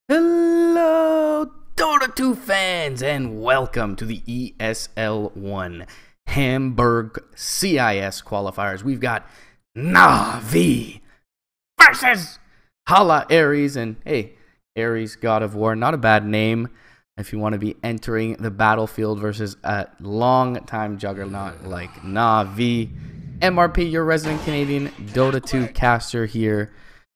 Hello, Dota 2 fans, and welcome to the ESL One Hamburg CIS qualifiers. We've got NaVi versus Hala Ares, and hey, Ares, God of War, not a bad name if you want to be entering the battlefield versus a long-time juggernaut like NaVi. MRP, your resident Canadian Dota 2 caster here,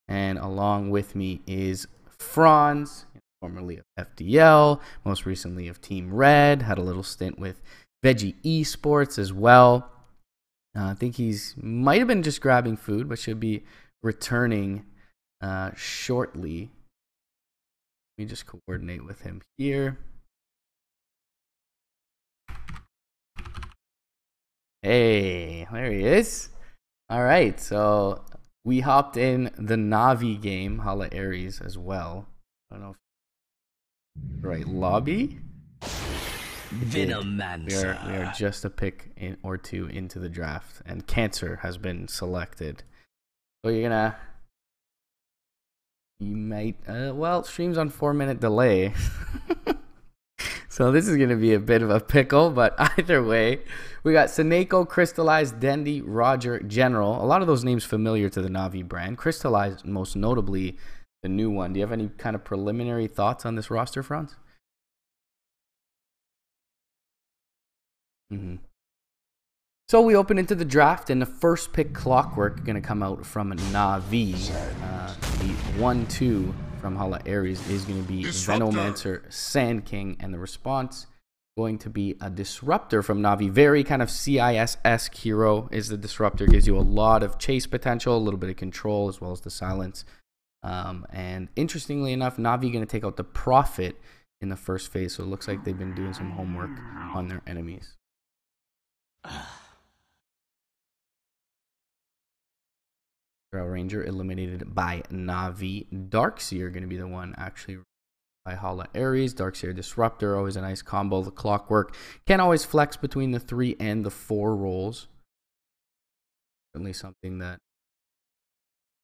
and along with me is Franz, formerly of FDL, most recently of Team Red, had a little stint with Veggie Esports as well. I think he's might have been just grabbing food, but should be returning shortly. Let me just coordinate with him here. Hey, there he is. All right, so we hopped in the NaVi game, Hala Ares as well. I don't know if right lobby. Venomancer. We are just a pick in or two into the draft, and Cancer has been selected. So you might well, stream's on 4-minute delay. So this is gonna be a bit of a pickle, but either way, we got Seneko, Crystallized, Dendy, Roger, General. A lot of those names familiar to the NaVi brand. Crystallized, most notably, the new one. Do you have any kind of preliminary thoughts on this roster, Franz? So we open into the draft, and the first pick, Clockwork, going to come out from NaVi. The 1-2 from Hala Ares is going to be Venomancer, Sand King, and the response going to be a Disruptor from NaVi. Very kind of CIS-esque hero is the Disruptor. Gives you a lot of chase potential, a little bit of control, as well as the silence. And interestingly enough, NaVi going to take out the Prophet in the first phase, so it looks like they've been doing some homework on their enemies. Ranger eliminated by NaVi. Darkseer going to be the one actually by Hala Ares. Darkseer Disruptor, always a nice combo. The Clockwork can always flex between the 3 and the 4 roles. Certainly something that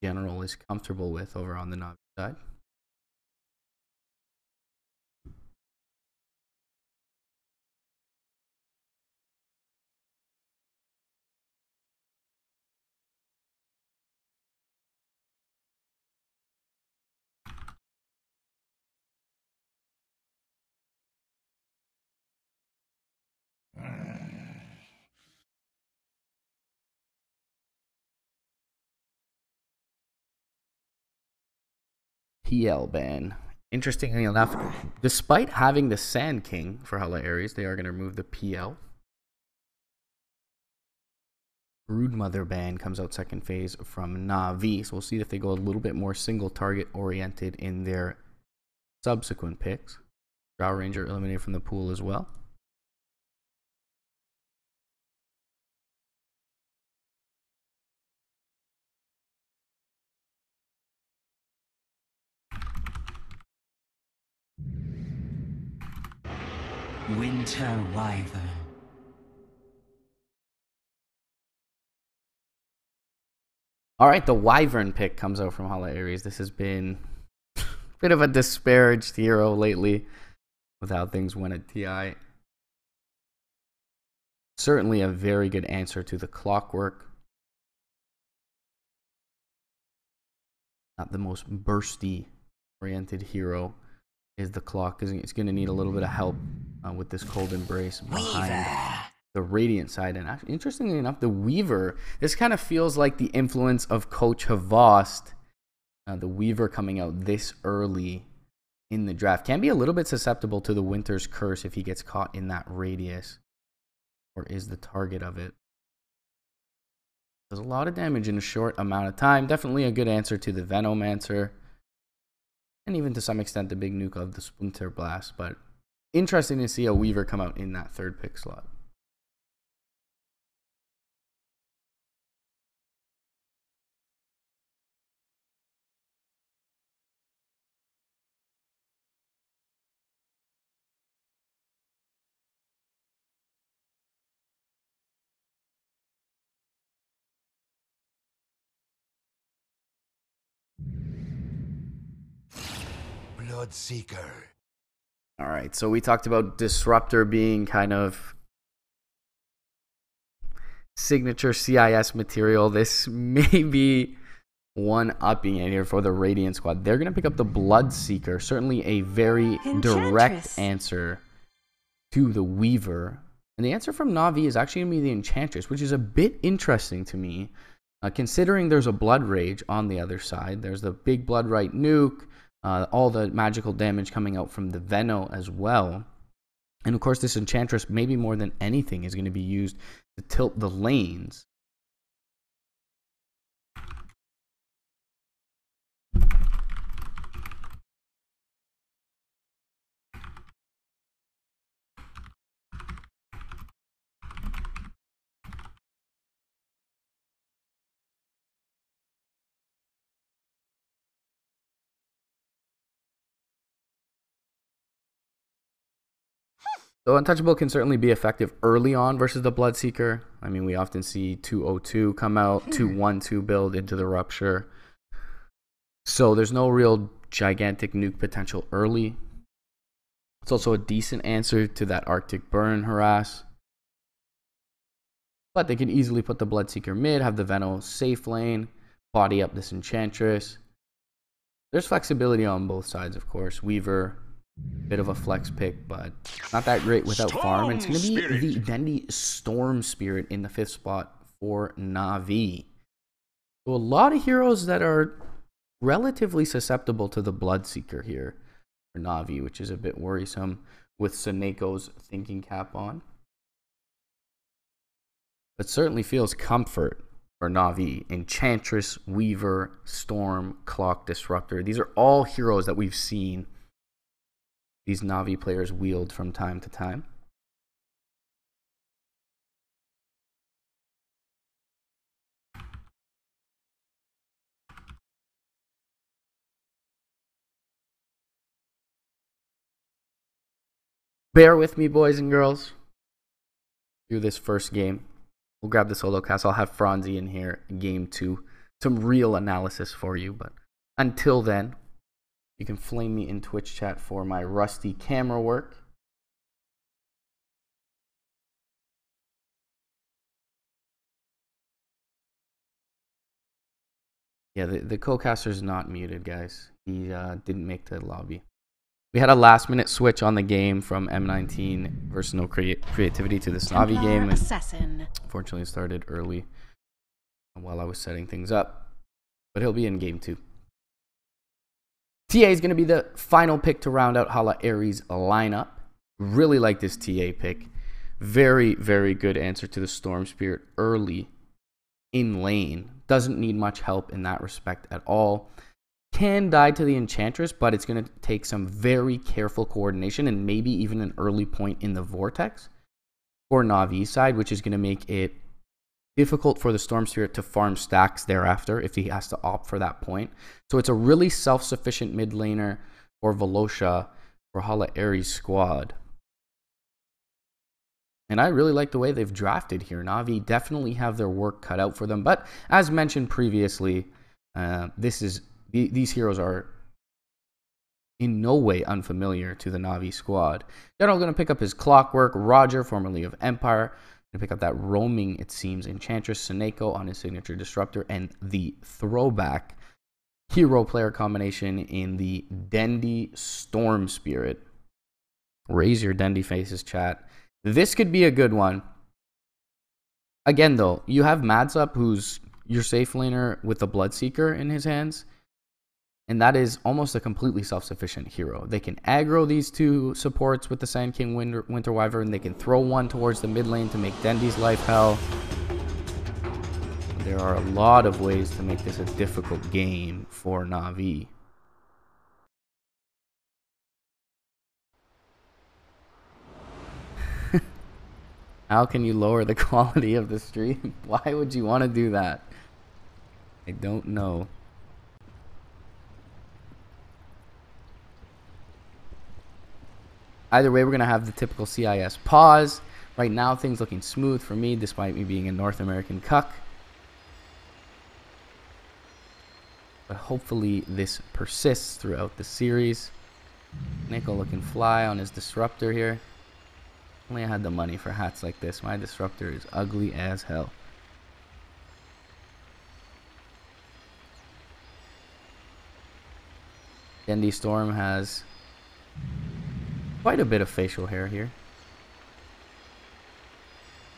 General is comfortable with over on the NaVi side. PL ban. Interestingly enough, despite having the Sand King for Hala Ares, they are going to remove the PL. Broodmother ban comes out second phase from NaVi, so we'll see if they go a little bit more single target oriented in their subsequent picks. Drow Ranger eliminated from the pool as well. Winter Wyvern. All right, the Wyvern pick comes out from Hala Ares. This has been a bit of a disparaged hero lately with how things went at TI. Certainly a very good answer to the Clockwork. Not the most bursty oriented hero is the Clock. It's going to need a little bit of help with this Cold Embrace behind the Radiant side. And actually, interestingly enough, the Weaver, this kind of feels like the influence of Coach Havost. The Weaver coming out this early in the draft can be a little bit susceptible to the Winter's Curse if he gets caught in that radius or is the target of it. Does a lot of damage in a short amount of time. Definitely a good answer to the Venomancer. And even to some extent the big nuke of the Splinter Blast. But interesting to see a Weaver come out in that third pick slot. Bloodseeker. All right, so we talked about Disruptor being kind of signature CIS material. This may be one-upping it here for the Radiant squad. They're going to pick up the Bloodseeker, certainly a very direct answer to the Weaver. And the answer from Na'Vi is actually going to be the Enchantress, which is a bit interesting to me, considering there's a Blood Rage on the other side. There's the big Blood Right nuke, all the magical damage coming out from the Veno as well. And of course, this Enchantress, maybe more than anything, is going to be used to tilt the lanes. So Untouchable can certainly be effective early on versus the Bloodseeker. I mean, we often see 202 come out, 212 build into the Rupture. So there's no real gigantic nuke potential early. It's also a decent answer to that Arctic Burn harass. But they can easily put the Bloodseeker mid, have the Veno safe lane, body up this Enchantress. There's flexibility on both sides, of course. Weaver, bit of a flex pick, but not that great without farm. And it's going to be the Dendi Storm Spirit in the 5th spot for Na'Vi. So a lot of heroes that are relatively susceptible to the Bloodseeker here for Na'Vi, which is a bit worrisome with Saneko's thinking cap on. But certainly feels comfort for Na'Vi. Enchantress, Weaver, Storm, Clock Disruptor. These are all heroes that we've seen these Na'Vi players wield from time to time. Bear with me, boys and girls, through this first game. We'll grab the solo cast. I'll have Franzi in here in game 2. Some real analysis for you, but until then, you can flame me in Twitch chat for my rusty camera work. Yeah, the co-caster's not muted, guys. He didn't make the lobby. We had a last-minute switch on the game from M19 versus No Creativity to this Na'Vi game. Assassin. Unfortunately, it started early while I was setting things up. But he'll be in game 2. TA is going to be the final pick to round out Hala Ares' lineup. Really like this TA pick. Very, very good answer to the Storm Spirit early in lane. Doesn't need much help in that respect at all. Can die to the Enchantress, but it's going to take some very careful coordination and maybe even an early point in the Vortex for Na'Vi's side, which is going to make it difficult for the Storm Spirit to farm stacks thereafter if he has to opt for that point. So it's a really self-sufficient mid laner for Velocia for Hala Ares' squad. And I really like the way they've drafted here. Na'Vi definitely have their work cut out for them. But as mentioned previously, these heroes are in no way unfamiliar to the Na'Vi squad. General going to pick up his Clockwork, Roger, formerly of Empire. To pick up that roaming, it seems, Enchantress, Saneko on his signature Disruptor, and the throwback hero player combination in the Dendi Storm Spirit. Raise your Dendi faces, chat. This could be a good one. Again, though, you have Madsup, who's your safe laner with the Bloodseeker in his hands. And that is almost a completely self-sufficient hero. They can aggro these two supports with the Sand King Winter Wyvern. They can throw one towards the mid lane to make Dendi's life hell. There are a lot of ways to make this a difficult game for Na'Vi. How can you lower the quality of the stream? Why would you want to do that? I don't know. Either way, we're going to have the typical CIS pause. Right now, things looking smooth for me, despite me being a North American cuck. But hopefully, this persists throughout the series. Nickel looking fly on his disruptor here. Only I had the money for hats like this. My disruptor is ugly as hell. Dendi Storm has quite a bit of facial hair here.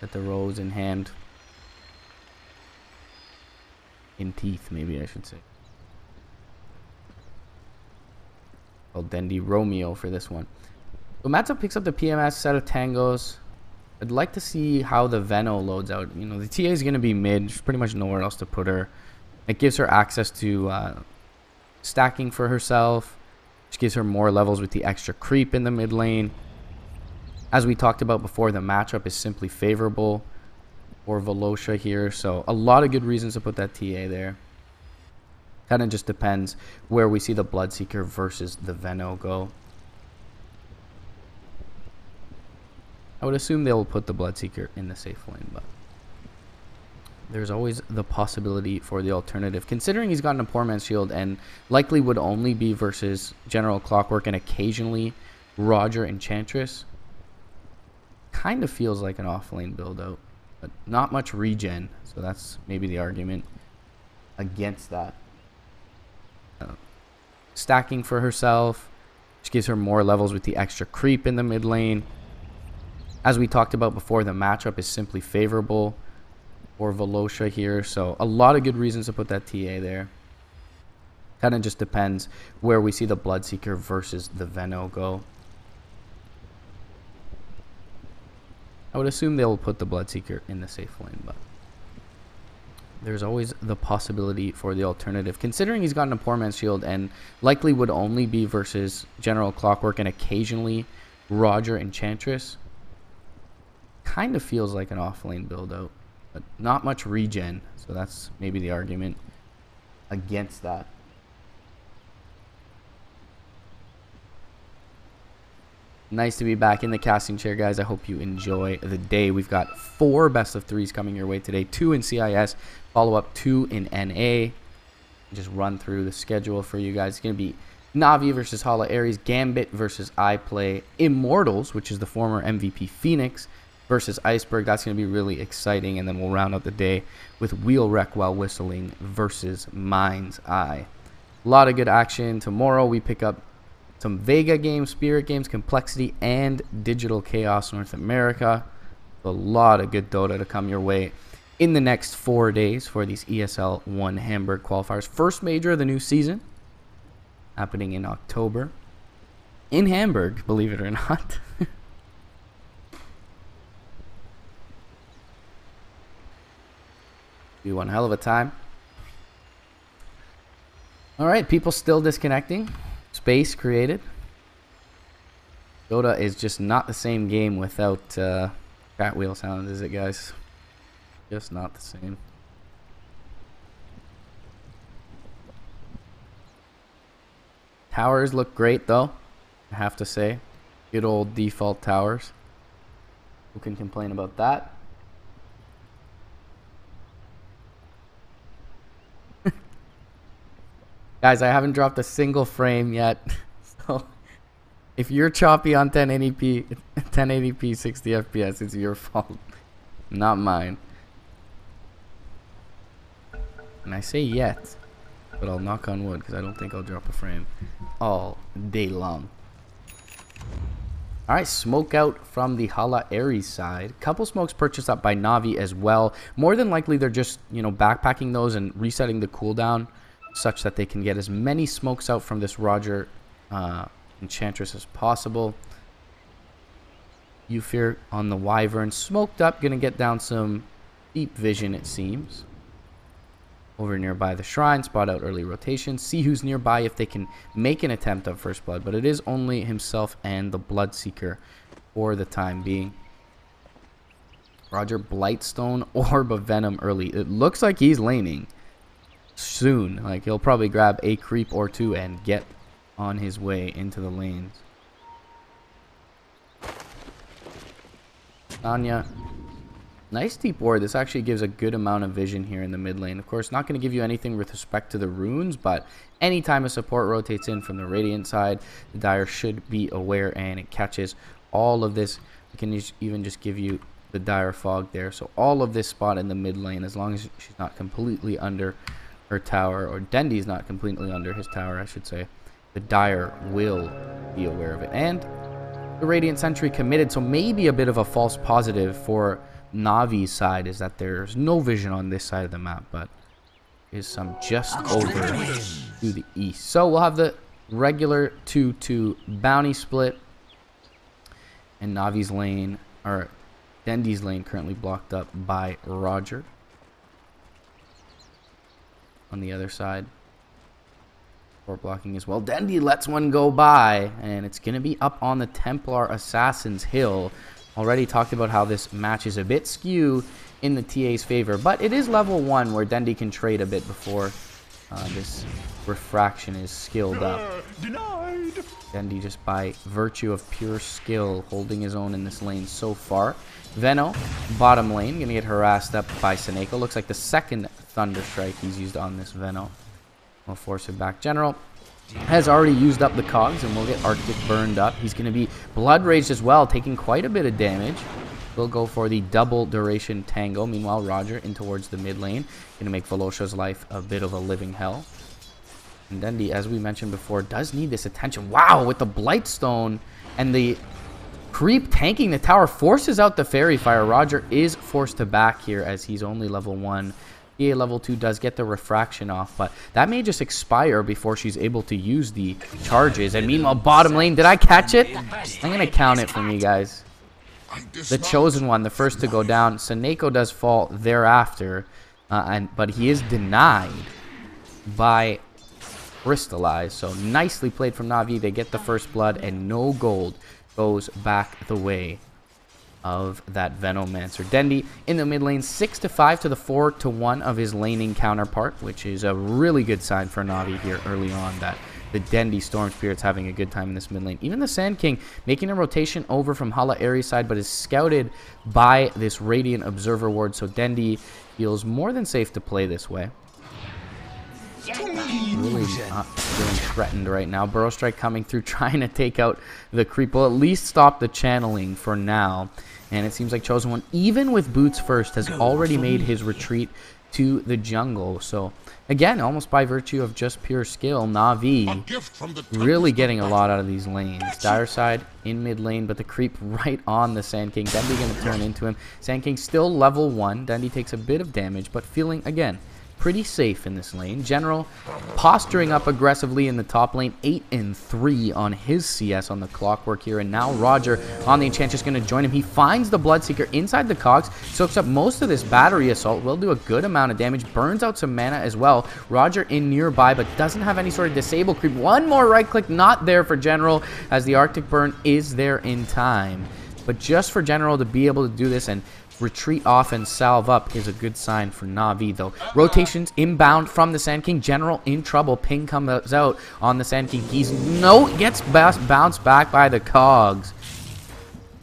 Got the rose in hand. In teeth, maybe I should say. Called Dendi Romeo for this one. So Matsup picks up the PMS set of tangos. I'd like to see how the Veno loads out. You know, the TA is going to be mid. There's pretty much nowhere else to put her. It gives her access to stacking for herself, which gives her more levels with the extra creep in the mid lane. As we talked about before, the matchup is simply favorable for Volosha here. So a lot of good reasons to put that TA there. Kind of just depends where we see the Bloodseeker versus the Veno go. I would assume they'll put the Bloodseeker in the safe lane, but there's always the possibility for the alternative. Considering he's gotten a poor man's shield and likely would only be versus General Clockwork and occasionally Roger Enchantress, kind of feels like an off-lane build-out, but not much regen, so that's maybe the argument against that. Stacking for herself, which gives her more levels with the extra creep in the mid lane. As we talked about before, the matchup is simply favorable for Volosha here, so a lot of good reasons to put that TA there. Kind of just depends where we see the Bloodseeker versus the Veno go. I would assume they'll put the Bloodseeker in the safe lane, but there's always the possibility for the alternative. Considering he's gotten a poor man's shield and likely would only be versus General Clockwork and occasionally Roger Enchantress, kind of feels like an off-lane build-out, but not much regen, so that's maybe the argument against that. Nice to be back in the casting chair, guys. I hope you enjoy the day. We've got 4 best of 3s coming your way today. 2 in CIS, follow up 2 in NA. Just run through the schedule for you guys. It's going to be NaVi versus Hala Ares, Gambit versus iPlay, Immortals, which is the former MVP Phoenix, versus Iceberg. That's going to be really exciting. And then we'll round out the day with Wheel Wreck While Whistling versus Mind's Eye. A lot of good action. Tomorrow we pick up some Vega games, Spirit games, Complexity, and Digital Chaos North America. A lot of good Dota to come your way in the next 4 days for these ESL One Hamburg qualifiers. First major of the new season, happening in October in Hamburg, believe it or not. Be one hell of a time. All right, people still disconnecting. Space created. Dota is just not the same game without cat wheel sound, is it, guys? Just not the same. Towers look great, though, I have to say. Good old default towers. Who can complain about that? Guys, I haven't dropped a single frame yet, so if you're choppy on 1080p 60 FPS, it's your fault, not mine. And I say yet, but I'll knock on wood because I don't think I'll drop a frame all day long. All right, smoke out from the Hala Ares side. Couple smokes purchased up by NaVi as well. More than likely, they're just, you know, backpacking those and resetting the cooldown such that they can get as many smokes out from this Roger Enchantress as possible. Ufir on the Wyvern, smoked up, gonna get down some deep vision, it seems. Over nearby the shrine, spot out early rotation, see who's nearby if they can make an attempt at first blood, but it is only himself and the Bloodseeker for the time being. Roger Blightstone, Orb of Venom early. It looks like he's laning soon. Like, he'll probably grab a creep or 2 and get on his way into the lanes. Anya Nice deep ward. This actually gives a good amount of vision here in the mid lane. Of course, not going to give you anything with respect to the runes, but anytime a support rotates in from the Radiant side, the Dire should be aware and it catches all of this. It can even just give you the Dire fog there. So all of this spot in the mid lane, as long as she's not completely under her tower, or Dendy's not completely under his tower, I should say, the Dire will be aware of it. And the Radiant Sentry committed, so maybe a bit of a false positive for NaVi's side is that there's no vision on this side of the map, but is some just over to the east. So we'll have the regular 2-2 bounty split, and NaVi's lane, or Dendy's lane, currently blocked up by Roger on the other side. For blocking as well. Dendy lets one go by, and it's going to be up on the Templar Assassin's Hill. Already talked about how this match is a bit skew in the TA's favor, but it is level 1 where Dendy can trade a bit before this refraction is skilled up. Dendy, just by virtue of pure skill, holding his own in this lane so far. Veno, bottom lane, going to get harassed up by Seneko. Looks like the second Thunder Strike he's used on this Veno. We'll force it back. General has already used up the cogs, and we'll get Arctic burned up. He's going to be Blood Raged as well, taking quite a bit of damage. We'll go for the double duration tango. Meanwhile, Roger in towards the mid lane, going to make Velocia's life a bit of a living hell. And Dendy, as we mentioned before, does need this attention. Wow, with the Blightstone and the creep tanking the tower, forces out the Fairy Fire. Roger is forced to back here as he's only level 1. EA level 2 does get the refraction off, but that may just expire before she's able to use the charges. And meanwhile, bottom lane, did I catch it? I'm going to count it from you guys. The Chosen One, the first to go down. Seneko does fall thereafter, but he is denied by Crystallize. So nicely played from Navi. They get the first blood, and no gold goes back the way of that Venomancer. Dendy in the mid lane, 6-5 to the 4-1 of his laning counterpart, which is a really good sign for Navi here early on, that the Dendy Storm Spirit's having a good time in this mid lane. Even the Sand King making a rotation over from Hala Ares side, but is scouted by this Radiant Observer Ward, so Dendy feels more than safe to play this way. Really not feeling threatened right now. Burrow Strike coming through, trying to take out the creep. Will at least stop the channeling for now. And it seems like Chosen One, even with boots first, has already made his retreat to the jungle. So again, almost by virtue of just pure skill, Navi really getting a lot out of these lanes. Dire side in mid lane, but the creep right on the Sand King. Dendy going to turn into him. Sand King still level 1. Dendy takes a bit of damage, but feeling, again, pretty safe in this lane. General posturing up aggressively in the top lane, 8-3 on his CS on the clockwork here, and now Roger on the Enchantress going to join him. He finds the Bloodseeker inside the cogs, soaks up most of this battery assault, will do a good amount of damage, burns out some mana as well. Roger in nearby, but doesn't have any sort of disable creep. One more right click, not there for General, as the Arctic Burn is there in time. But just for General to be able to do this and retreat off and salve up is a good sign for Navi, though. Rotations inbound from the Sand King. General in trouble. Ping comes out on the Sand King. He's gets bounced back by the cogs.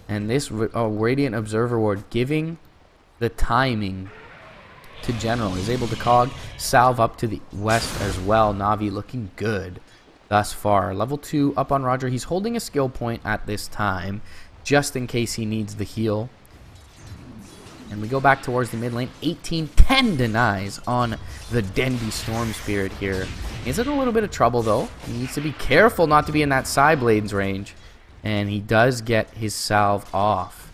And this Radiant Observer Ward giving the timing to General. Is able to cog salve up to the west as well. Navi looking good thus far. Level 2 up on Roger. He's holding a skill point at this time, just in case he needs the heal. And we go back towards the mid lane. 18-10 denies on the Dendy Storm Spirit here. He's in a little bit of trouble, though. He needs to be careful not to be in that Psyblade's range. And he does get his salve off.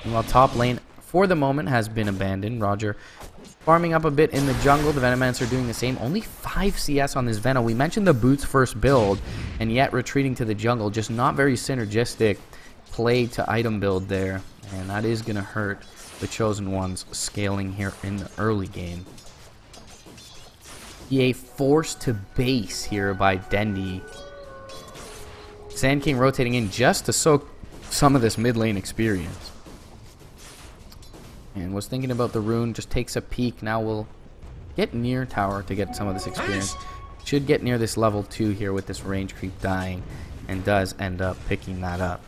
Meanwhile, top lane, for the moment, has been abandoned. Roger farming up a bit in the jungle. The Venomancer doing the same. Only 5 CS on this Veno. We mentioned the boots first build, and yet retreating to the jungle. Just not very synergistic play to item build there. And that is going to hurt the Chosen Ones scaling here in the early game. EA forced to base here by Dendy. Sand King rotating in just to soak some of this mid lane experience. And was thinking about the rune, just takes a peek. Now we'll get near tower to get some of this experience. Should get near this level 2 here with this range creep dying, and does end up picking that up.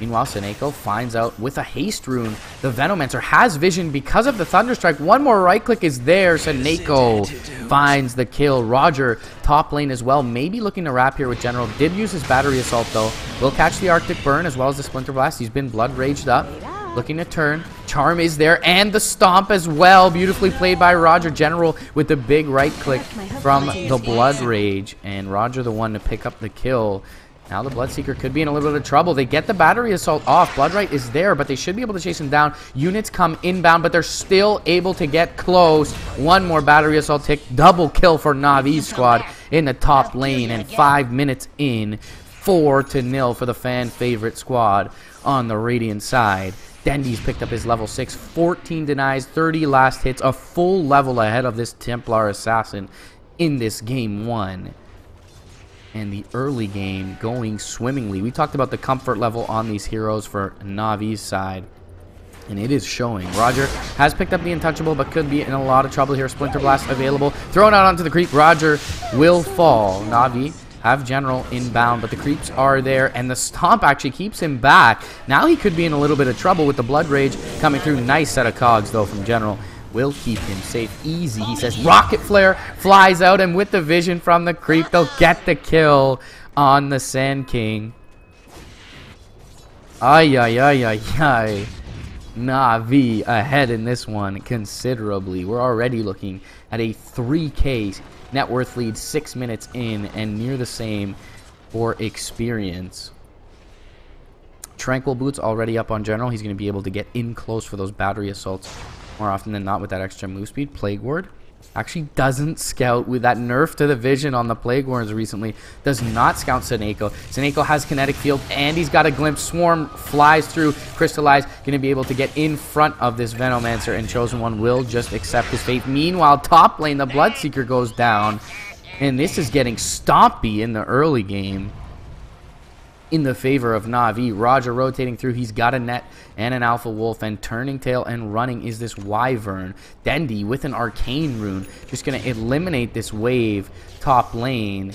Meanwhile, Seneko finds out with a haste rune. The Venomancer has vision because of the Thunderstrike. One more right click is there. Seneko finds the kill. Roger, top lane as well. Maybe looking to wrap here with General. Did use his battery assault though. Will catch the Arctic Burn as well as the Splinter Blast. He's been blood raged up. Looking to turn. Charm is there and the Stomp as well. Beautifully played by Roger. General with the big right click from the Blood Rage. And Roger the one to pick up the kill. Now the Bloodseeker could be in a little bit of trouble. They get the battery assault off. Bloodright is there, but they should be able to chase him down. Units come inbound, but they're still able to get close. One more battery assault tick. Double kill for NaVi's squad in the top lane. And 5 minutes in, 4-0 for the fan favorite squad on the Radiant side. Dendy's picked up his level 6, 14 denies, 30 last hits, a full level ahead of this Templar Assassin in this game 1. And the early game going swimmingly. We talked about the comfort level on these heroes for NaVi's side, and it is showing. Roger has picked up the Untouchable, but could be in a lot of trouble here. Splinter Blast available. Thrown out onto the creep. Roger will fall. NaVi have General inbound, but the creeps are there, and the Stomp actually keeps him back. Now he could be in a little bit of trouble with the Blood Rage coming through. Nice set of cogs, though, from General. Will keep him safe. Easy, he says. Rocket Flare flies out, and with the vision from the creep, they'll get the kill on the Sand King. Ay, ay, ay, ay, ay. NaVi ahead in this one considerably. We're already looking at a 3K net worth lead 6 minutes in, and near the same for experience. Tranquil Boots already up on General. He's going to be able to get in close for those battery assaults more often than not with that extra move speed. Plague Ward actually doesn't scout with that nerf to the vision on the Plague Wards recently. Does not scout Seneko. Seneko has kinetic field and he's got a glimpse. Swarm flies through. Crystallize going to be able to get in front of this Venomancer, and Chosen One will just accept his fate. Meanwhile, top lane, the Bloodseeker goes down, and this is getting stompy in the early game in the favor of NaVi. Roger rotating through. He's got a net and an Alpha Wolf, and turning tail and running is this Wyvern. Dendy with an Arcane Rune just going to eliminate this wave top lane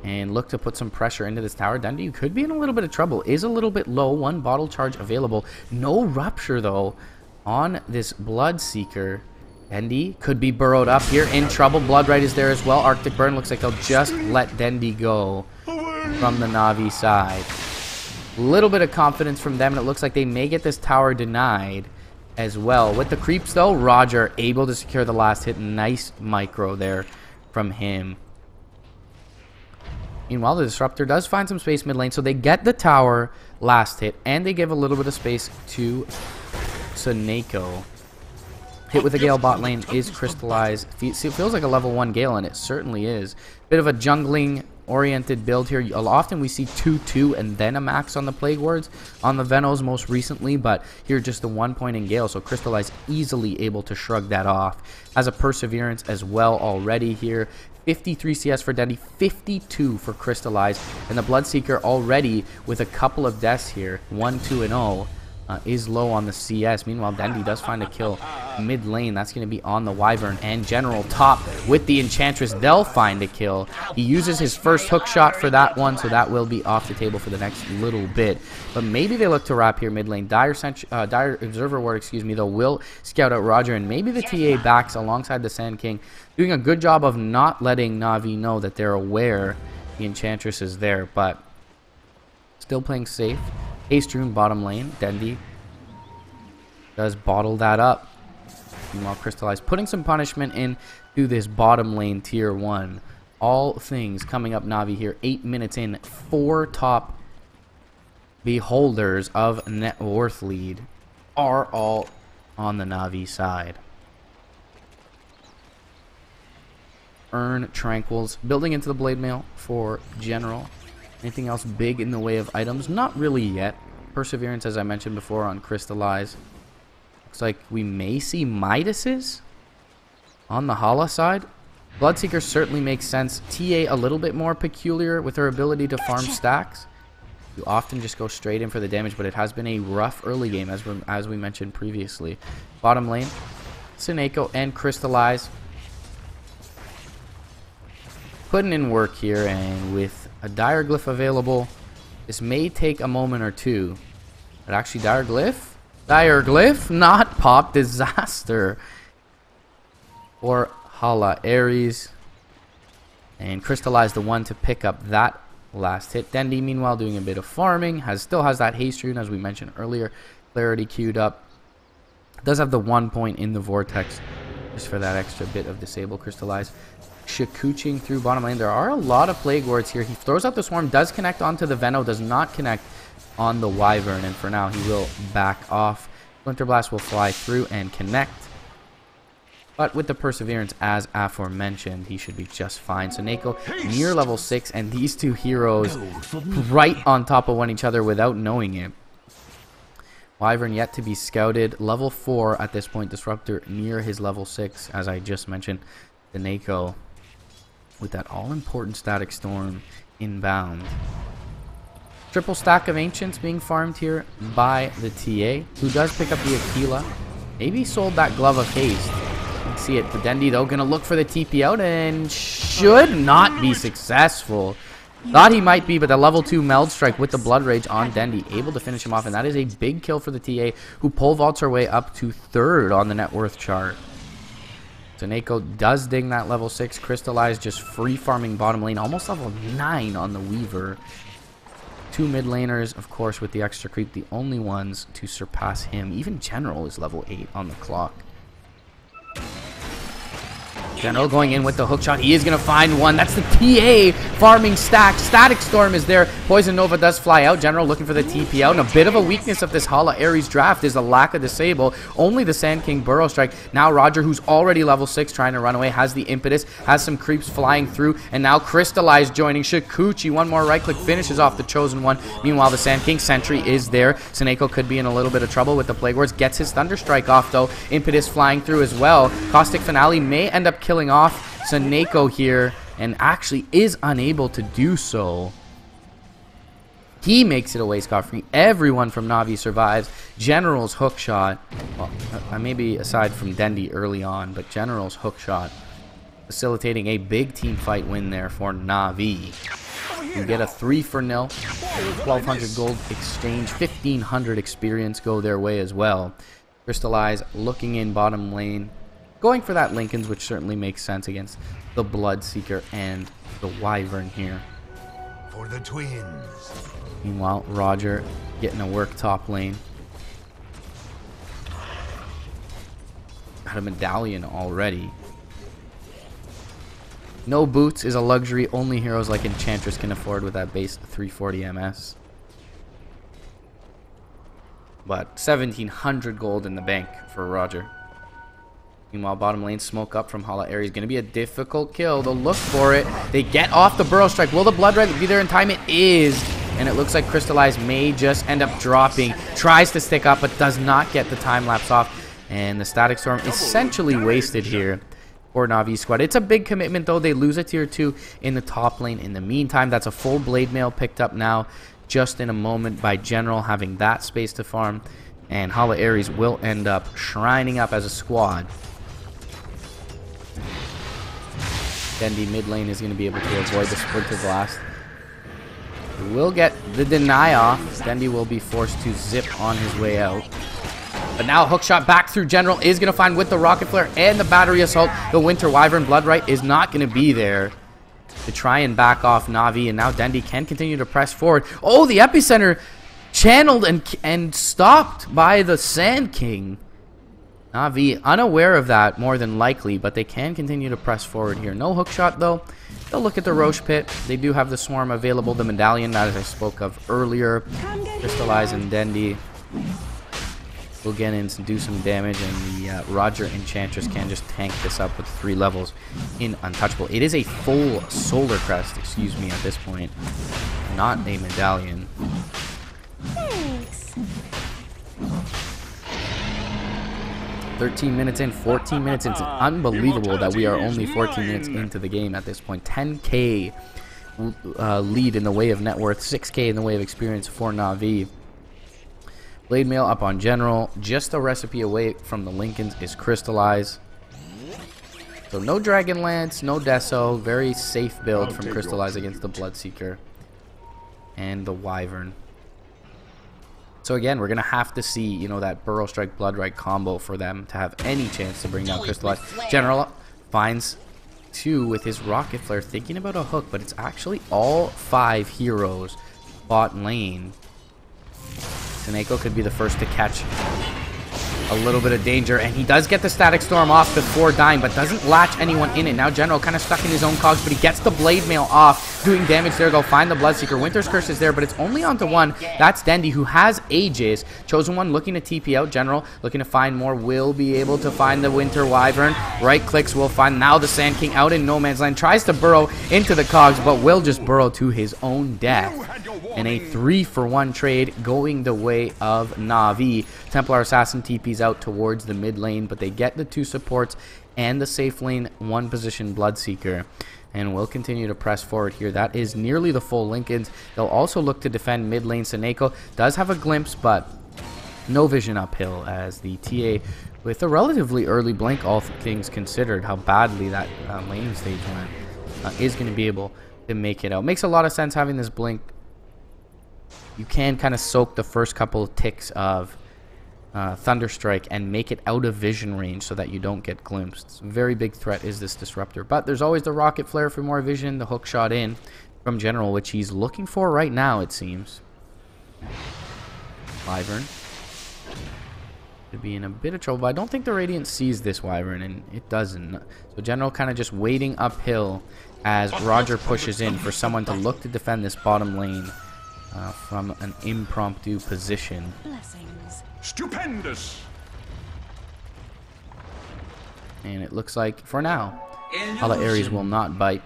and look to put some pressure into this tower. Dendy could be in a little bit of trouble. Is a little bit low. One bottle charge available. No Rupture though on this Bloodseeker. Dendy could be burrowed up here, in trouble. Bloodright is there as well. Arctic Burn looks like they'll just let Dendy go from the NaVi side. A little bit of confidence from them, and it looks like they may get this tower denied as well. With the creeps though, Roger able to secure the last hit. Nice micro there from him. Meanwhile, the Disruptor does find some space mid lane, so they get the tower last hit, and they give a little bit of space to Seneko. Hit with a Gale bot lane is Crystallize. It feels like a level 1 Gale, and it certainly is. Bit of a jungling oriented build here. Often we see 2-2 and then a max on the Plague Wards on the Venos most recently, but here just the 1 point in Gale, so Crystallize easily able to shrug that off. Has a Perseverance as well already here. 53 CS for Dendy, 52 for Crystallize, and the Bloodseeker already with a couple of deaths here, 1-2-0. Is low on the CS. Meanwhile, Dendy does find a kill mid lane. That's going to be on the Wyvern, and General top with the Enchantress. They'll find a kill. He uses his first hook shot for that one, so that will be off the table for the next little bit. But maybe they look to wrap here mid lane. Dire Observer Ward, excuse me, though, will scout out Roger, and maybe the TA backs alongside the Sand King, doing a good job of not letting NaVi know that they're aware the Enchantress is there, but still playing safe. Haste Rune bottom lane. Dendy does bottle that up. Meanwhile, Crystallize putting some punishment in to this bottom lane tier 1. All things coming up NaVi here. 8 minutes in. 4 top beholders of net worth lead are all on the NaVi side. Earn Tranquils. Building into the Blade Mail for General. Anything else big in the way of items? Not really yet. Perseverance, as I mentioned before, on Crystallize. Looks like we may see Midases on the Hala side. Bloodseeker certainly makes sense. TA a little bit more peculiar with her ability to farm stacks. You often just go straight in for the damage, but it has been a rough early game, as we mentioned previously. Bottom lane, Seneko and Crystallize putting in work here, and with a Dire Glyph available, this may take a moment or two But actually, Dire Glyph, not pop. Disaster for Hala Ares. And Crystallize the one to pick up that last hit. Dendi, meanwhile, doing a bit of farming. Still has that haste rune, as we mentioned earlier. Clarity queued up. Does have the 1 point in the Vortex, just for that extra bit of disable. Crystallize Shikuching through bottom lane. There are a lot of Plague Wards here. He throws out the Swarm, does connect onto the Veno, does not connect on the Wyvern, and for now he will back off. Splinter Blast will fly through and connect. But with the Perseverance, as aforementioned, he should be just fine. So Neko near level 6, and these two heroes right on top of each other without knowing it. Wyvern yet to be scouted. Level 4 at this point. Disruptor near his level 6, as I just mentioned. The Neko with that all-important Static Storm inbound. Triple stack of Ancients being farmed here by the TA, who does pick up the Aquila. Maybe sold that Glove of Haste. You can see it. The Dendi, though, going to look for the TP out and should not be successful. Thought he might be, but the level 2 Meld Strike with the Blood Rage on Dendi, able to finish him off, and that is a big kill for the TA, who pole vaults her way up to 3rd on the net worth chart. So Neko does ding that level 6. Crystallize just free farming bottom lane, almost level 9 on the Weaver. 2 mid laners, of course, with the extra creep, the only ones to surpass him. Even General is level 8 on the clock. General going in with the hook shot. He is going to find one. That's the TA farming stack. Static Storm is there. Poison Nova does fly out. General looking for the TP out. And a bit of a weakness of this Hala Ares draft is the lack of disable. Only the Sand King Burrow Strike. Now Roger, who's already level 6, trying to run away, has the impetus, has some creeps flying through. And now Crystallize joining. Shikuchi, one more right click, finishes off the Chosen One. Meanwhile, the Sand King Sentry is there. Seneko could be in a little bit of trouble with the Plague Wards. Gets his Thunder Strike off, though. Impetus flying through as well. Caustic Finale may end up killing off Seneko here, and actually is unable to do so. He makes it away scot-free. Everyone from NaVi survives. General's hook shot, well, maybe aside from Dendi early on, but General's hook shot facilitating a big team fight win there for NaVi. You get a 3-0, 1,200 gold exchange, 1,500 experience go their way as well. Crystallize looking in bottom lane, going for that Lincoln's, which certainly makes sense against the Bloodseeker and the Wyvern here. For the twins. Meanwhile, Roger getting a work top lane. Got a medallion already. No boots is a luxury only heroes like Enchantress can afford with that base 340 MS. But 1,700 gold in the bank for Roger. Meanwhile, bottom lane smoke up from Hala Ares. Going to be a difficult kill. They'll look for it. They get off the Burrow Strike. Will the Blood Red be there in time? It is. And it looks like Crystallize may just end up dropping. Tries to stick up, but does not get the time lapse off. And the Static Storm essentially wasted here for NaVi squad. It's a big commitment, though. They lose a tier 2 in the top lane. In the meantime, that's a full Blade Mail picked up now just in a moment by General, having that space to farm. And Hala Ares will end up shrining up as a squad. Dendi mid lane is going to be able to avoid the Splinter Blast. He will get the deny off. Dendi will be forced to zip on his way out. But now hookshot back through General is going to find with the Rocket Flare and the Battery Assault. The Winter Wyvern Bloodright is not going to be there to try and back off NaVi. And now Dendi can continue to press forward. Oh, the Epicenter channeled and stopped by the Sand King. NaVi unaware of that, more than likely, but they can continue to press forward here. No hookshot, though. They'll look at the Roche Pit. They do have the Swarm available, the Medallion, that as I spoke of earlier. Crystallize and Dendi will get in to do some damage, and the Roger Enchantress can just tank this up with 3 levels in Untouchable. It is a full Solar Crest, excuse me, at this point, not a Medallion. Thanks. 13 minutes in, 14 minutes in. It's unbelievable that we are only 14 minutes into the game at this point. 10k lead in the way of net worth, 6k in the way of experience for NaVi. Blade Mail up on General. Just a recipe away from the Lincolns is Crystallize. So no Dragon Lance, no Deso. Very safe build from Crystallize against the Bloodseeker and the Wyvern. So again, we're going to have to see, you know, that Burrow Strike Blood Right combo for them to have any chance to bring down Crystallize. General finds 2 with his Rocket Flare, thinking about a hook, but it's actually all 5 heroes bot lane. Seneko could be the first to catch a little bit of danger, and he does get the Static Storm off before dying, but doesn't latch anyone in it. Now General kind of stuck in his own cogs, but he gets the Blade Mail off, doing damage there. They'll find the Bloodseeker. Winter's Curse is there, but it's only onto 1. That's Dendi, who has Aegis. Chosen One looking to TP out. General looking to find more. Will be able to find the Winter Wyvern. Right clicks will find now the Sand King out in no man's land. Tries to burrow into the cogs, but will just burrow to his own death. And a 3-for-1 trade going the way of NaVi. Templar Assassin TP's out towards the mid lane, but they get the 2 supports and the safe lane 1 position Bloodseeker. And we'll continue to press forward here. That is nearly the full Lincolns. They'll also look to defend mid lane. Seneko does have a glimpse, but no vision uphill as the TA, with a relatively early blink, all things considered, how badly that laning stage went, is going to be able to make it out. Makes a lot of sense having this blink. You can kind of soak the first couple of ticks of Thunderstrike and make it out of vision range so that you don't get glimpsed. Very big threat is this Disruptor, but there's always the Rocket Flare for more vision, the hook shot in from General, which he's looking for right now, it seems. Wyvern could be in a bit of trouble, but I don't think the Radiant sees this Wyvern, and it doesn't. So General kind of just waiting uphill as Roger pushes in for someone to look to defend this bottom lane from an impromptu position. Blessings. Stupendous! And it looks like, for now, Hala Ares will not bite.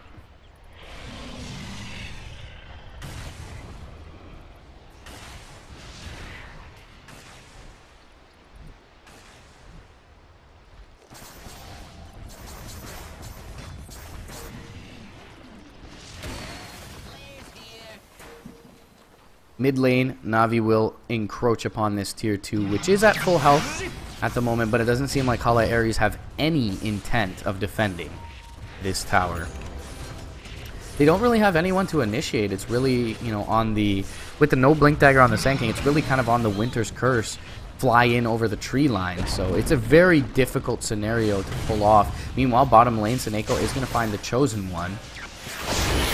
Mid lane, NaVi will encroach upon this tier 2, which is at full health at the moment, but it doesn't seem like Hala Ares have any intent of defending this tower. They don't really have anyone to initiate. It's really, you know, on the, with the no blink dagger on the Sand King, it's really kind of on the Winter's Curse, fly in over the tree line. So it's a very difficult scenario to pull off. Meanwhile, bottom lane, Seneko is going to find the Chosen One.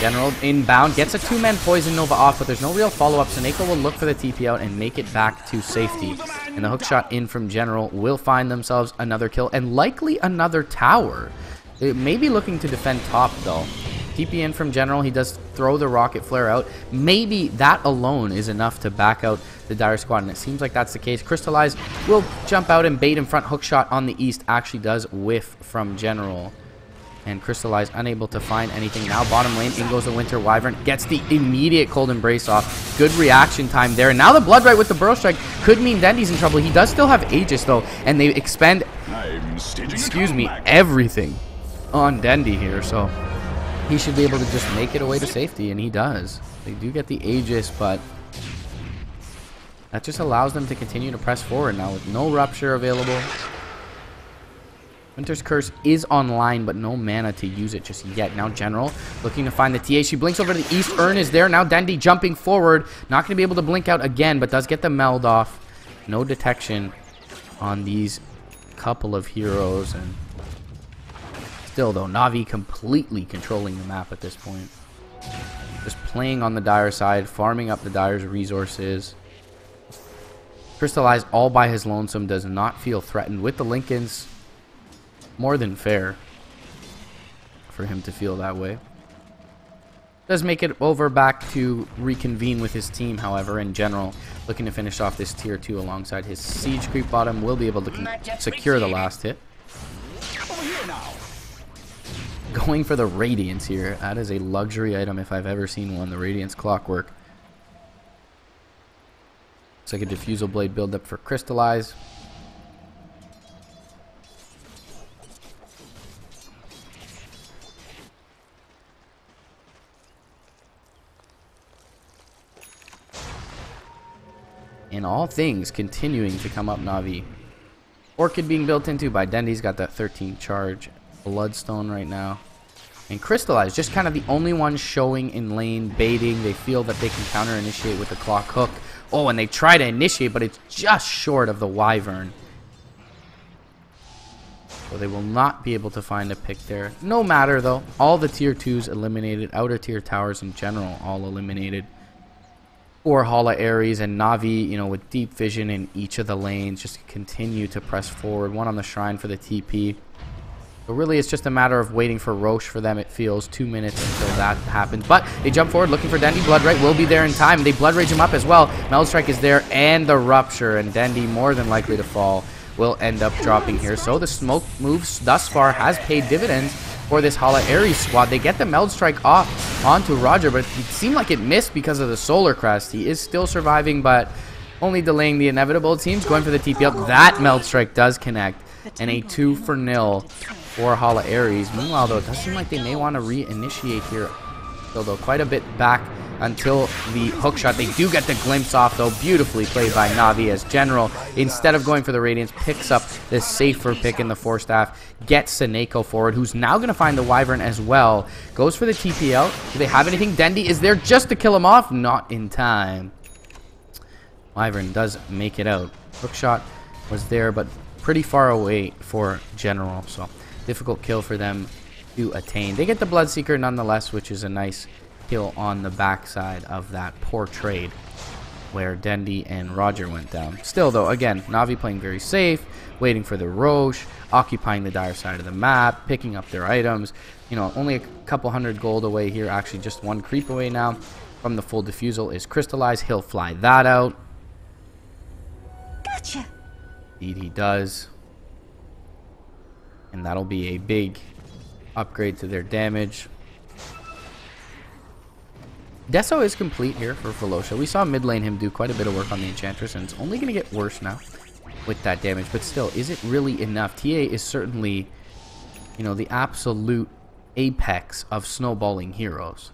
General inbound, gets a 2-man Poison Nova off, but there's no real follow-up. Seneko will look for the TP out and make it back to safety. And the hook shot in from General will find themselves another kill and likely another tower. It may be looking to defend top, though. TP in from General, he does throw the Rocket Flare out. Maybe that alone is enough to back out the Dire Squad, and it seems like that's the case. Crystallize will jump out and bait in front. Hook shot on the east actually does whiff from General. And Crystallize unable to find anything. Now bottom lane, in goes the Winter Wyvern. Gets the immediate Cold Embrace off. Good reaction time there. And now the Blood Right with the Burrow Strike could mean Dendi's in trouble. He does still have Aegis though. And they expend, everything on Dendi here. So he should be able to just make it away to safety. And he does. They do get the Aegis, but that just allows them to continue to press forward now with no Rupture available. Winter's Curse is online, but no mana to use it just yet. Now General looking to find the TA. She blinks over to the east. Urn is there. Now Dendi jumping forward. Not going to be able to blink out again, but does get the meld off. No detection on these couple of heroes. And still, though, NaVi completely controlling the map at this point. Just playing on the Dire side, farming up the Dire's resources. Crystallize all by his lonesome, does not feel threatened with the Lincolns. More than fair for him to feel that way. Does make it over back to reconvene with his team, however, in General. Looking to finish off this tier 2 alongside his Siege Creep bottom. Will be able to secure the last hit. Going for the Radiance here. That is a luxury item if I've ever seen one. The Radiance Clockwork. Looks like a Diffusal Blade build-up for Crystallize. And all things continuing to come up NaVi. Orchid being built into by Dendi's got that 13 charge. Bloodstone right now. And Crystallize, just kind of the only one showing in lane, baiting. They feel that they can counter initiate with the Clock Hook. Oh, and they try to initiate, but it's just short of the Wyvern. So they will not be able to find a pick there. No matter, though. All the tier 2s eliminated. Outer tier towers in general all eliminated. Or Hala Ares and NaVi, you know, with deep vision in each of the lanes. Just continue to press forward. One on the shrine for the TP. So really, it's just a matter of waiting for Roche for them, it feels. 2 minutes until that happens. But they jump forward looking for Dendy. Blood Rage will be there in time. They Blood Rage him up as well. Meld Strike is there and the Rupture. And Dendy more than likely to fall. Will end up dropping here. So the smoke moves thus far has paid dividends for this Hala Ares squad. They get the Meld Strike off onto Roger, but it seemed like it missed because of the Solar Crest. He is still surviving, but only delaying the inevitable. Team's going for the TP up. That Meld Strike does connect. And a 2-0 for Hala Ares. Meanwhile, though, it does seem like they may want to reinitiate here. So, though, quite a bit back until the hook shot. They do get the glimpse off, though. Beautifully played by NaVi as General. Instead of going for the Radiance, picks up the safer pick in the 4-staff. Gets Seneko forward, who's now going to find the Wyvern as well. Goes for the TPL. Do they have anything? Dendy is there just to kill him off. Not in time. Wyvern does make it out. Hook shot was there, but pretty far away for General. So, difficult kill for them to attain. They get the Bloodseeker nonetheless, which is a nice kill on the backside of that poor trade where Dendy and Roger went down. Still, though, again, NaVi playing very safe, waiting for the Roche, occupying the dire side of the map, picking up their items. You know, only a couple hundred gold away here. Actually, just one creep away now from the full defusal is Crystallized. He'll fly that out. Gotcha. Indeed, he does. And that'll be a big upgrade to their damage. Deso is complete here for Velosha. We saw mid lane him do quite a bit of work on the Enchantress, and it's only going to get worse now with that damage. But still, is it really enough? TA is certainly, you know, the absolute apex of snowballing heroes.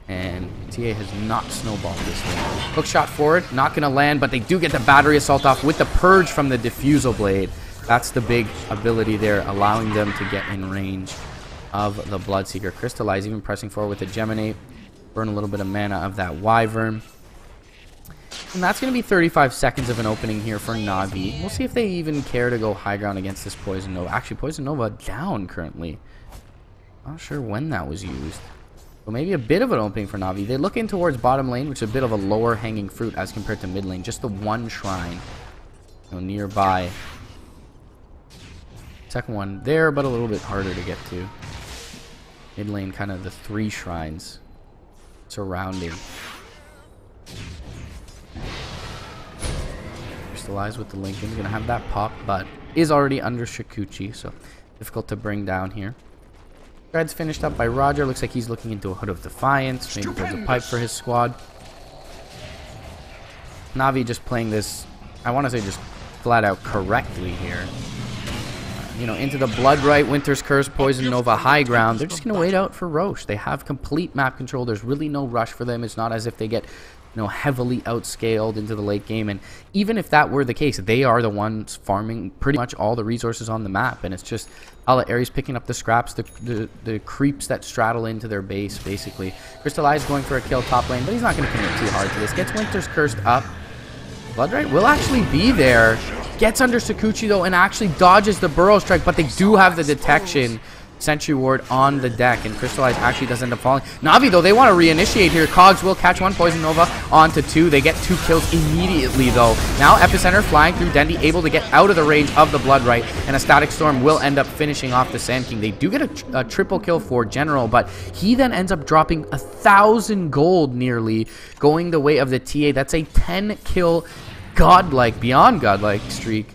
And TA has not snowballed this lane. Hook shot forward, not going to land, but they do get the battery assault off with the purge from the Diffusal Blade. That's the big ability there, allowing them to get in range of the Bloodseeker. Crystallize, even pressing forward with the Geminate. Burn a little bit of mana of that Wyvern. And that's going to be 35 seconds of an opening here for NaVi. We'll see if they even care to go high ground against this Poison Nova. Actually, Poison Nova down currently. Not sure when that was used. So maybe a bit of an opening for NaVi. They look in towards bottom lane, which is a bit of a lower hanging fruit as compared to mid lane. Just the one shrine, you know, nearby. Second one there, but a little bit harder to get to. Mid lane, kind of the 3 shrines surrounding. Crystallize with the Lincoln. Gonna have that pop, but is already under Shikuchi, so difficult to bring down here. Thread's finished up by Roger. Looks like he's looking into a Hood of Defiance. Maybe builds a pipe for his squad. NaVi just playing this, I want to say, just flat out correctly here. You know, into the Blood Right, Winter's Curse, Poison Nova, high ground. They're just going to wait out for Roche. They have complete map control. There's really no rush for them. It's not as if they get, you know, heavily outscaled into the late game. And even if that were the case, they are the ones farming pretty much all the resources on the map. And it's just Hala Ares picking up the scraps, the creeps that straddle into their base, basically. Crystallize going for a kill top lane, but he's not going to commit too hard to this. Gets Winter's Cursed up. Blood Right will actually be there. Gets under Sakuchi, though, and actually dodges the Burrow Strike, but they do have the detection Sentry Ward on the deck, and Crystallize actually does end up falling. NaVi, though, they want to reinitiate here. Cogs will catch one, Poison Nova onto 2. They get 2 kills immediately, though. Now Epicenter flying through Dendy, able to get out of the range of the Blood Right, and a Static Storm will end up finishing off the Sand King. They do get a triple kill for General, but he then ends up dropping 1,000 gold nearly, going the way of the TA. That's a 10-kill godlike, beyond godlike streak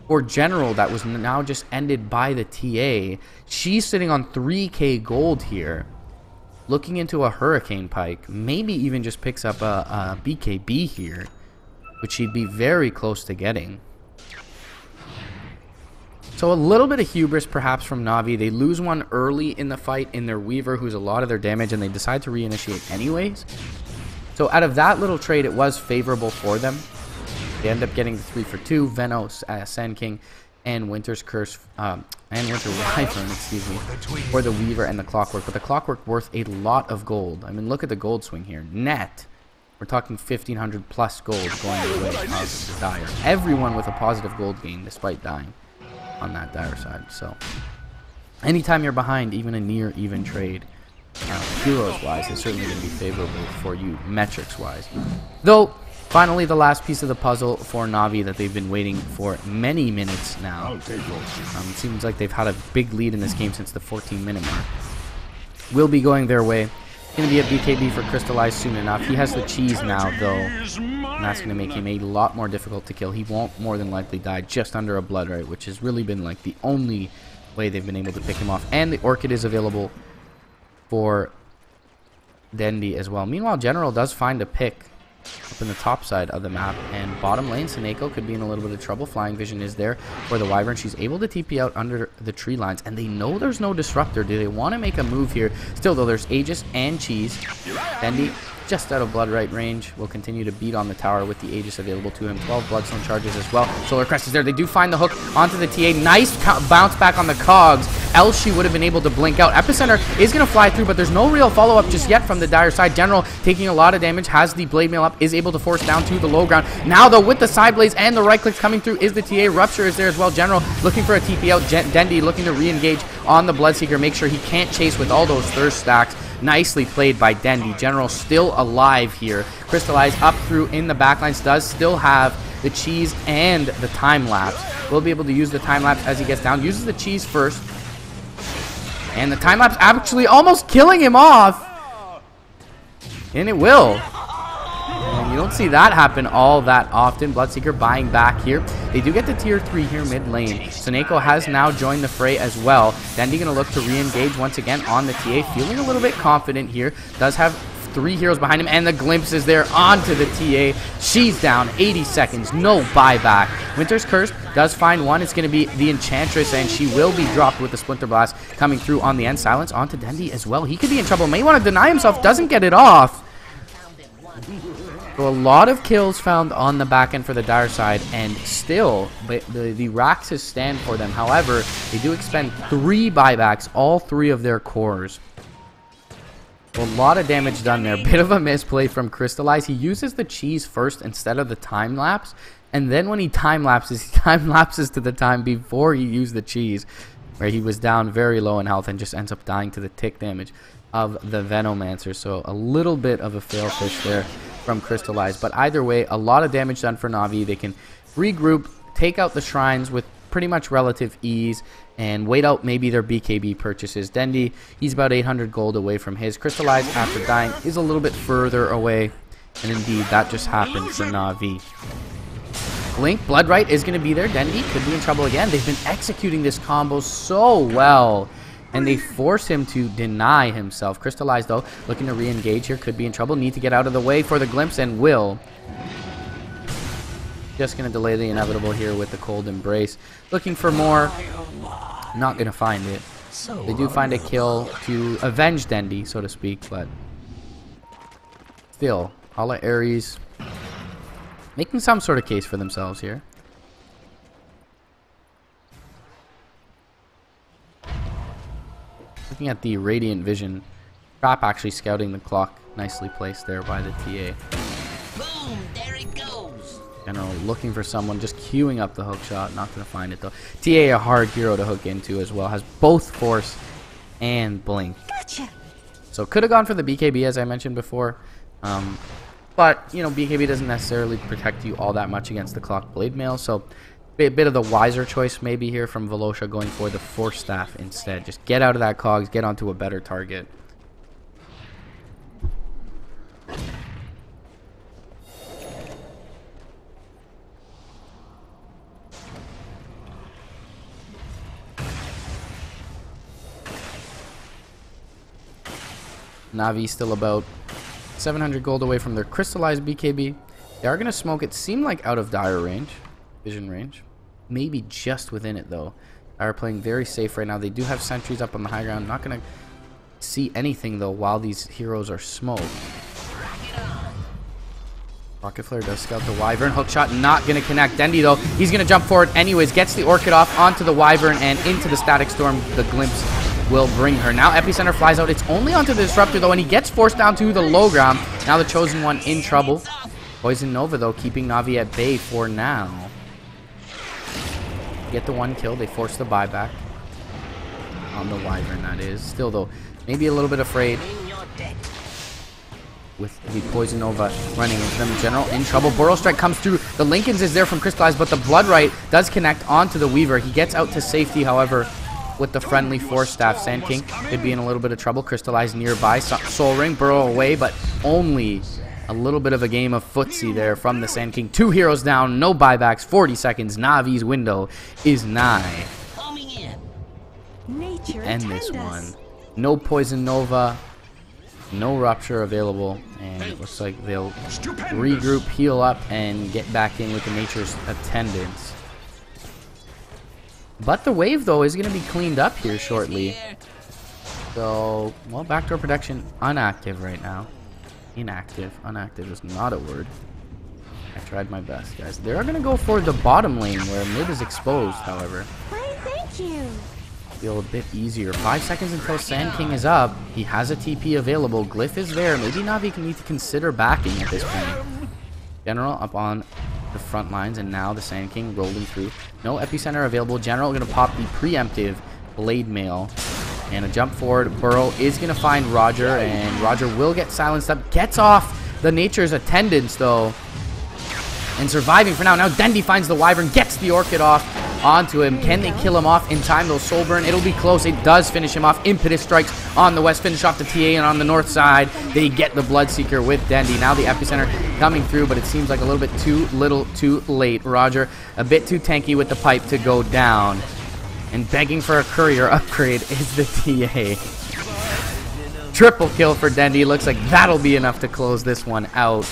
for General that was now just ended by the TA. She's sitting on 3k gold here, looking into a Hurricane Pike, maybe even just picks up a BKB here, which she'd be very close to getting. So a little bit of hubris perhaps from NaVi. They lose one early in the fight in their Weaver, who's a lot of their damage, and they decide to reinitiate anyways. So out of that little trade, it was favorable for them. They end up getting the 3 for 2, Venos, Sand King, and Winter's Curse, and Winter Wyvern, excuse me, for the Weaver and the Clockwork. But the Clockwork worth a lot of gold. I mean, look at the gold swing here. Net We're talking 1,500 plus gold going the way of the Dire. Everyone with a positive gold gain despite dying on that Dire side. So anytime you're behind, even a near even trade, heroes wise, is certainly going to be favorable for you metrics wise. Though finally the last piece of the puzzle for NaVi that they've been waiting for many minutes now. It seems like they've had a big lead in this game since the 14-minute mark. Will be going their way. Going to be a BKB for Crystallized soon enough. He has the cheese now, though, and that's going to make him a lot more difficult to kill. He won't more than likely die just under a Blood Right, which has really been like the only way they've been able to pick him off. And the Orchid is available for Dendi as well. Meanwhile, General does find a pick up in the top side of the map, and bottom lane Seneko could be in a little bit of trouble. Flying Vision is there for the Wyvern. She's able to TP out under the tree lines, and they know there's no disruptor. Do they want to make a move here? Still though, there's Aegis and Cheese. Dendi just out of Blood Right range will continue to beat on the tower with the Aegis available to him. 12 Bloodstone charges as well. Solar Crest is there. They do find the hook onto the TA. Nice bounce back on the cogs, else she would have been able to blink out. Epicenter is going to fly through, but there's no real follow-up just yet from the Dire side. General taking a lot of damage, has the Blade Mail up, is able to force down to the low ground. Now though, with the side blades and the right clicks coming through is the TA. Rupture is there as well. General looking for a TP out. Dendi looking to re-engage on the Bloodseeker, make sure he can't chase with all those thirst stacks. Nicely played by Dendi. General still alive here. Crystallized up through in the backlines, does still have the cheese and the time lapse. Will be able to use the time lapse as he gets down. Uses the cheese first. And the time lapse actually almost killing him off. And it will. And you don't see that happen all that often. Bloodseeker buying back here. They do get to tier 3 here mid lane. Seneko has now joined the fray as well. Dendi going to look to re-engage once again on the TA. Feeling a little bit confident here. Does have 3 heroes behind him, and the glimpse is there onto the TA. She's down. 80 seconds. No buyback. Winter's Curse does find one. It's going to be the Enchantress, and she will be dropped with the Splinter Blast coming through on the end. Silence onto Dendi as well. He could be in trouble. May want to deny himself. Doesn't get it off. So a lot of kills found on the back end for the Dire side, and still the Raxes stand for them. However, they do expend 3 buybacks, all 3 of their cores. So a lot of damage done there. Bit of a misplay from Crystallize. He uses the cheese first instead of the time lapse, and then when he time lapses to the time before he used the cheese, where he was down very low in health and just ends up dying to the tick damage of the Venomancer. So a little bit of a fail fish there from Crystallize, but either way, a lot of damage done for NaVi. They can regroup, take out the shrines with pretty much relative ease, and wait out maybe their BKB purchases. Dendi, he's about 800 gold away from his. Crystallize, after dying, is a little bit further away, and indeed, that just happened for NaVi. Blink, Blood Right is going to be there. Dendi could be in trouble again. They've been executing this combo so well, and they force him to deny himself. Crystallize, though, looking to re-engage here. Could be in trouble. Need to get out of the way for the glimpse, and will. Just going to delay the inevitable here with the Cold Embrace. Looking for more. Not going to find it. They do find a kill to avenge Dendi, so to speak, but still, Hala Ares making some sort of case for themselves here. Looking at the Radiant Vision. Trap actually scouting the clock. Nicely placed there by the TA. Boom! There it goes. General looking for someone, just queuing up the hook shot. Not going to find it though. TA, a hard hero to hook into as well. Has both Force and Blink. Gotcha. So could have gone for the BKB as I mentioned before. But, you know, BKB doesn't necessarily protect you all that much against the Clock Blade Mail. So a bit of the wiser choice maybe here from Velosha, going for the Force Staff instead. Just get out of that cogs, get onto a better target. NaVi still about 700 gold away from their Crystallized BKB. They are going to smoke it. Seem like out of Dire range. Vision range. Maybe just within it, though. Dire playing very safe right now. They do have sentries up on the high ground. Not going to see anything, though, while these heroes are smoked. Rocket Flare does scout the Wyvern. Hookshot not going to connect. Dendi, though, he's going to jump forward anyways. Gets the Orchid off onto the Wyvern and into the Static Storm. The Glimpse will bring her. Now Epicenter flies out. It's only onto the Disruptor, though, and he gets forced down to the low ground. Now the Chosen One in trouble. Poison Nova, though, keeping NaVi at bay for now. Get the 1 kill. They force the buyback. On the Wyvern, that is. Still, though, maybe a little bit afraid. With the Poison Nova running into them. General in trouble. Burrow Strike comes through. The Lincolns is there from Crystallize, but the Bloodright does connect onto the Weaver. He gets out to safety, however, with the friendly Force Staff. Sand King could be in a little bit of trouble. Crystallize nearby. Soul Ring. Burrow away, but only a little bit of a game of footsie there from the Sand King. 2 heroes down. No buybacks. 40 seconds. NaVi's window is nigh. End this one. No Poison Nova. No Rupture available, and it looks like they'll regroup, heal up, and get back in with the Nature's Attendance. But the wave, though, is going to be cleaned up here shortly. So, well, backdoor protection unactive right now. Inactive. Unactive is not a word. I tried my best, guys. They're going to go for the bottom lane, where mid is exposed, however. Thank you. Feel a bit easier. 5 seconds until Sand King is up. He has a TP available. Glyph is there. Maybe NaVi can need to consider backing at this point. General up on the front lines, and now the Sand King rolling through. No epicenter available. General going to pop the preemptive Blade Mail. And a jump forward. Burrow is going to find Roger, and Roger will get silenced up. Gets off the Nature's Attendance, though. And surviving for now. Now Dendi finds the Wyvern, gets the Orchid off onto him. Can they kill him off in time? They'll Soul Burn. It'll be close. It does finish him off. Impetus strikes on the west, finish off the TA, and on the north side, they get the Bloodseeker with Dendi. Now the epicenter coming through, but it seems like a little bit too little, too late. Roger, a bit too tanky with the pipe to go down. And begging for a courier upgrade is the TA. Triple kill for Dendi. Looks like that'll be enough to close this one out.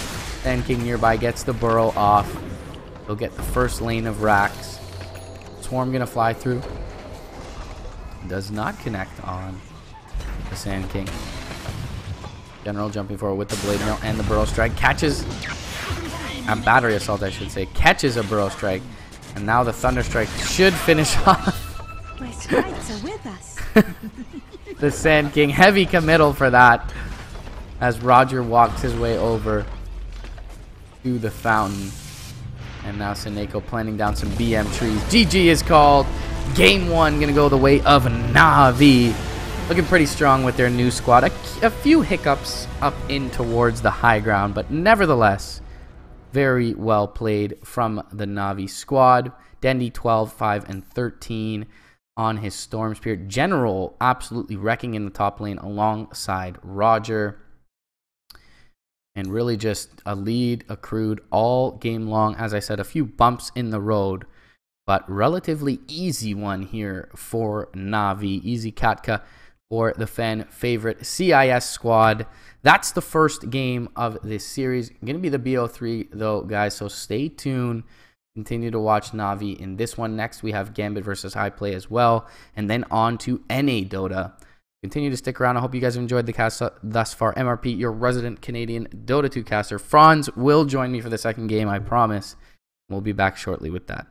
Sand King nearby gets the Burrow off. He'll get the first lane of racks. Swarm gonna fly through. Does not connect on the Sand King. General jumping forward with the Blade Mail and the Burrow Strike. Catches a Battery Assault, I should say. Catches a Burrow Strike. And now the Thunder Strike should finish off. My strikes are with us. The Sand King. Heavy committal for that. As Roger walks his way over to the fountain. And now Seneko planting down some BM trees. GG is called. Game 1 going to go the way of NaVi. Looking pretty strong with their new squad. A few hiccups up in towards the high ground, but nevertheless, very well played from the NaVi squad. Dendi 12, 5, and 13 on his Storm Spirit. General absolutely wrecking in the top lane alongside Roger. And really just a lead accrued all game long. As I said, a few bumps in the road, but relatively easy one here for NaVi. Easy Katka for the fan favorite CIS squad. That's the first game of this series. Going to be the BO3 though, guys, so stay tuned. Continue to watch NaVi in this one. Next, we have Gambit versus High Play as well. And then on to NA Dota. Continue to stick around. I hope you guys have enjoyed the cast thus far. MRP, your resident Canadian Dota 2 caster. Franz will join me for the second game, I promise. We'll be back shortly with that.